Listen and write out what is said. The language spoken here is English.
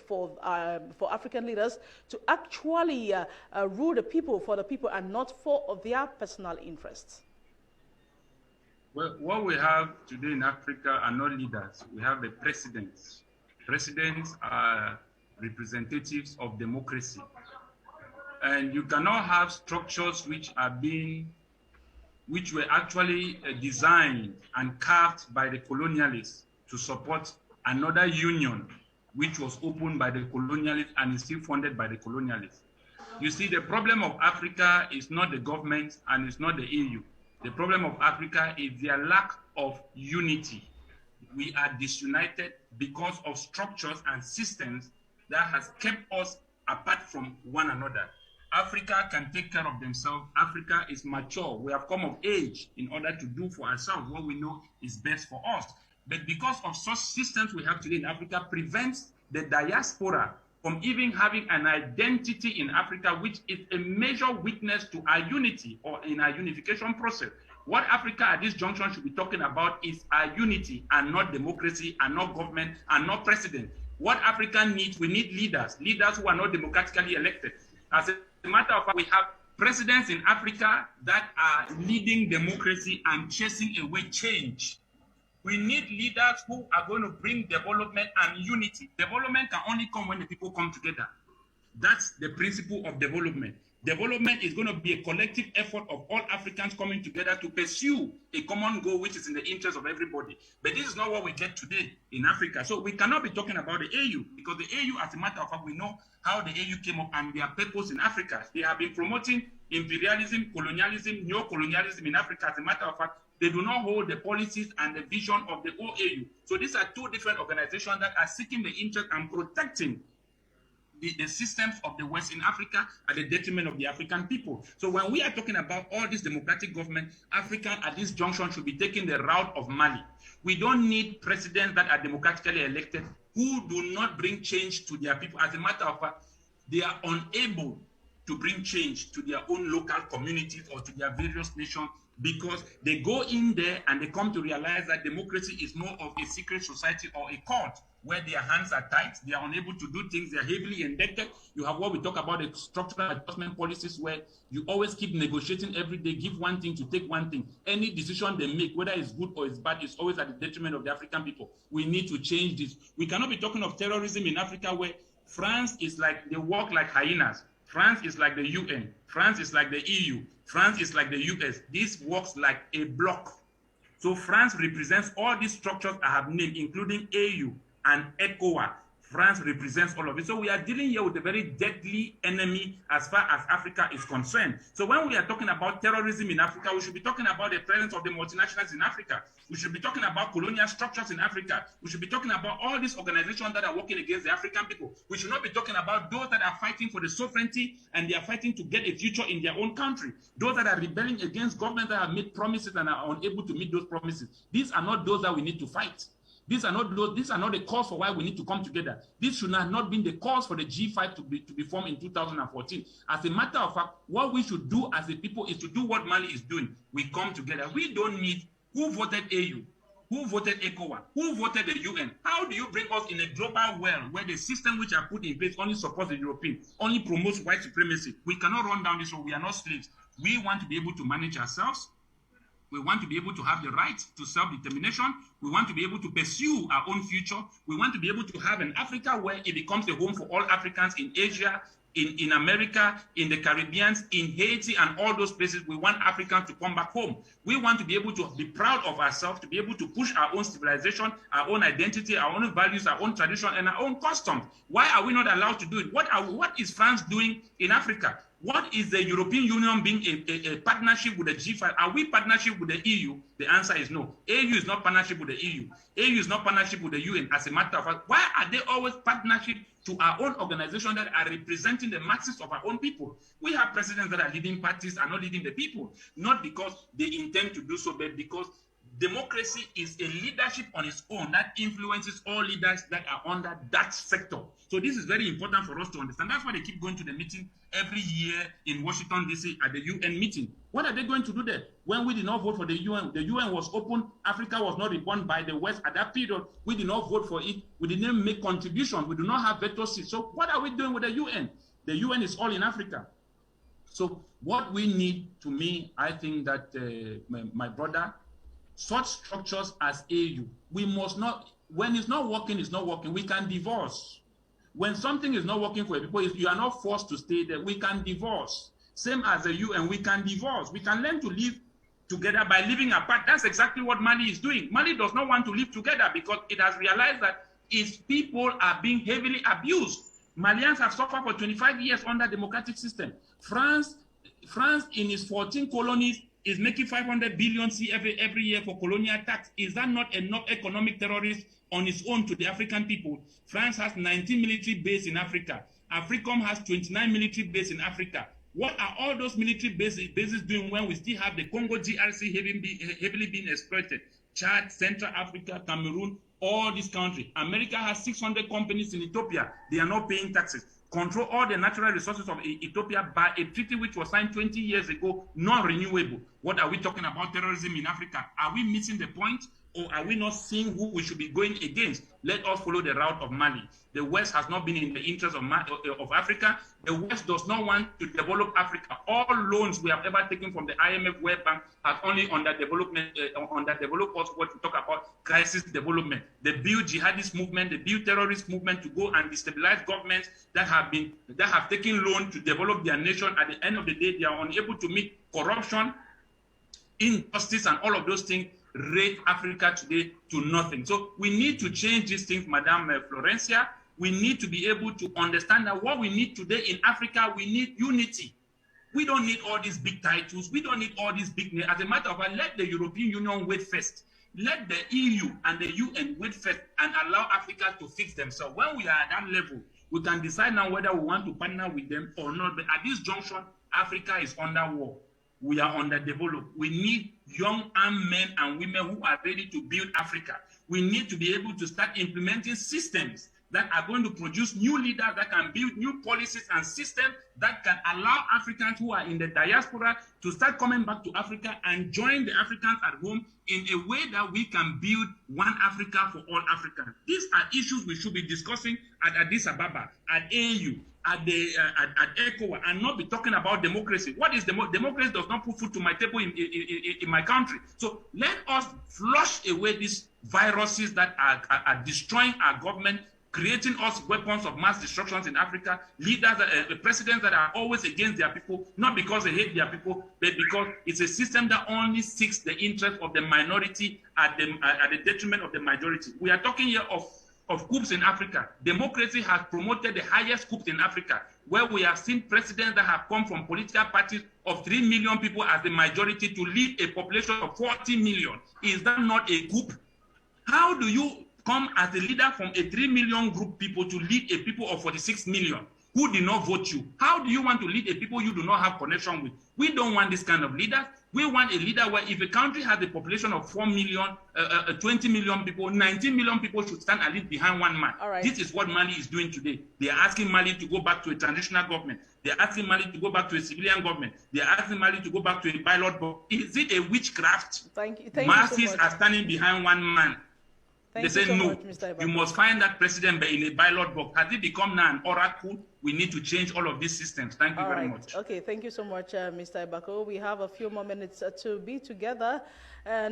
for African leaders to actually rule the people for the people and not for their personal interests? Well, what we have today in Africa are not leaders. We have the presidents. Presidents are representatives of democracy. And you cannot have structures which were actually designed and carved by the colonialists to support another union which was opened by the colonialists and is still funded by the colonialists. You see, the problem of Africa is not the government and it's not the EU. The problem of Africa is their lack of unity. We are disunited because of structures and systems that has kept us apart from one another. Africa can take care of themselves. Africa is mature. We have come of age in order to do for ourselves what we know is best for us. But because of such systems we have today in Africa prevents the diaspora from even having an identity in Africa, which is a major weakness to our unity or in our unification process. What Africa at this junction should be talking about is our unity and not democracy and not government and not president. What Africa needs, we need leaders who are not democratically elected. As a matter of fact, we have presidents in Africa that are leading democracy and chasing away change. We need leaders who are going to bring development and unity. Development can only come when the people come together. That's the principle of development. Development is going to be a collective effort of all Africans coming together to pursue a common goal which is in the interest of everybody. But this is not what we get today in Africa. So we cannot be talking about the AU because the AU, as a matter of fact, we know how the AU came up and their purpose in Africa. They have been promoting imperialism, colonialism, neo-colonialism in Africa. As a matter of fact, they do not hold the policies and the vision of the OAU. So these are two different organizations that are seeking the interest and protecting the systems of the West in Africa at the detriment of the African people. So when we are talking about all this democratic government, Africa at this junction should be taking the route of Mali. We don't need presidents that are democratically elected who do not bring change to their people. As a matter of fact, they are unable to bring change to their own local communities or to their various nations because they go in there and they come to realize that democracy is more of a secret society or a cult where their hands are tight, they are unable to do things, they are heavily indebted. You have what we talk about the structural adjustment policies where you always keep negotiating every day, give one thing to take one thing. Any decision they make, whether it's good or it's bad, is always at the detriment of the African people. We need to change this. We cannot be talking of terrorism in Africa where France is like, they walk like hyenas. France is like the UN. France is like the EU. France is like the US. This works like a block. So France represents all these structures I have named, including AU and ECOWAS. France represents all of it. So we are dealing here with a very deadly enemy as far as Africa is concerned. So when we are talking about terrorism in Africa, we should be talking about the presence of the multinationals in Africa. We should be talking about colonial structures in Africa. We should be talking about all these organizations that are working against the African people. We should not be talking about those that are fighting for the sovereignty and they are fighting to get a future in their own country. Those that are rebelling against governments that have made promises and are unable to meet those promises. These are not those that we need to fight. These are not the cause for why we need to come together. This should have not been the cause for the G5 to be formed in 2014. As a matter of fact, what we should do as a people is to do what Mali is doing. We come together. We don't need who voted AU, who voted ECOWAS, who voted the UN. How do you bring us in a global world where the system which are put in place only supports the European, only promotes white supremacy? We cannot run down this road. We are not slaves. We want to be able to manage ourselves. We want to be able to have the right to self-determination. We want to be able to pursue our own future. We want to be able to have an Africa where it becomes a home for all Africans in Asia, in America, in the Caribbean, in Haiti, and all those places. We want Africans to come back home. We want to be able to be proud of ourselves, to be able to push our own civilization, our own identity, our own values, our own tradition, and our own customs. Why are we not allowed to do it? What is France doing in Africa? What is the European Union being a partnership with the G5? Are we partnership with the EU? The answer is no. AU is not partnership with the EU. AU is not partnership with the UN. As a matter of fact, why are they always partnership to our own organization that are representing the masses of our own people? We have presidents that are leading parties and not leading the people, not because they intend to do so, but because Democracy is a leadership on its own that influences all leaders that are under that sector. So this is very important for us to understand. That's why they keep going to the meeting every year in Washington, D.C. at the UN meeting. What are they going to do there? When we did not vote for the UN was open. Africa was not reborn by the West at that period. We did not vote for it. We didn't make contributions. We do not have veto seats. So what are we doing with the UN? The UN is all in Africa. So what we need, to me, I think that my brother, such structures as AU, we must not, when it's not working, it's not working. We can divorce. When something is not working for people, you are not forced to stay there. We can divorce. Same as the UN, we can divorce. We can learn to live together by living apart. That's exactly what Mali is doing. Mali does not want to live together because it has realized that its people are being heavily abused. Malians have suffered for 25 years under democratic system. France in its 14 colonies is making 500 billion CFA every year for colonial tax. Is that not enough economic terrorism on its own to the African people? France has 19 military bases in Africa. AFRICOM has 29 military bases in Africa. What are all those military bases doing when we still have the Congo DRC heavily being exploited? Chad, Central Africa, Cameroon, all these countries. America has 600 companies in Ethiopia. They are not paying taxes. Control all the natural resources of Ethiopia by a treaty which was signed 20 years ago, non-renewable. What are we talking about terrorism in Africa? Are we missing the point, or are we not seeing who we should be going against? Let us follow the route of Mali. The West has not been in the interest of Africa. The West does not want to develop Africa. All loans we have ever taken from the IMF World Bank have only underdeveloped us what we talk about crisis development. They build jihadist movement, they build terrorist movement to go and destabilize governments that have taken loan to develop their nation. At the end of the day, they are unable to meet corruption, injustice, and all of those things rate Africa today to nothing. So we need to change these things, Madame Florencia. We need to be able to understand that what we need today in Africa, we need unity. We don't need all these big titles. We don't need all these big names. As a matter of fact, let the European Union wait first. Let the EU and the UN wait first and allow Africa to fix themselves. When we are at that level, we can decide now whether we want to partner with them or not. But at this junction, Africa is under war. We are underdeveloped. We need young armed men and women who are ready to build Africa. We need to be able to start implementing systems that are going to produce new leaders that can build new policies and systems that can allow Africans who are in the diaspora to start coming back to Africa and join the Africans at home in a way that we can build one Africa for all Africans. These are issues we should be discussing at Addis Ababa, at AU, at ECOWAS, and not be talking about democracy. What is democracy? Does not put food to my table in my country. So let us flush away these viruses that are destroying our government, creating us weapons of mass destruction in Africa, leaders, presidents that are always against their people, not because they hate their people, but because it's a system that only seeks the interest of the minority at the detriment of the majority. We are talking here of coups in Africa. Democracy has promoted the highest coups in Africa, where we have seen presidents that have come from political parties of 3 million people as the majority to lead a population of 40 million. Is that not a coup? How do you come as a leader from a 3 million group people to lead a people of 46 million who did not vote you? How do you want to lead a people you do not have connection with? We don't want this kind of leader. We want a leader where if a country has a population of 4 million, 20 million people, 19 million people should stand and lead behind one man. All right. This is what Mali is doing today. They are asking Mali to go back to a transitional government. They are asking Mali to go back to a civilian government. They are asking Mali to go back to a pilot box. Is it a witchcraft? Thank you. Masses so are standing behind one man. They say, no, you must find that president in a ballot box. Has it become now an oracle? We need to change all of these systems. Thank you very much. Okay, thank you so much, Mr. Ibako. We have a few more minutes to be together. And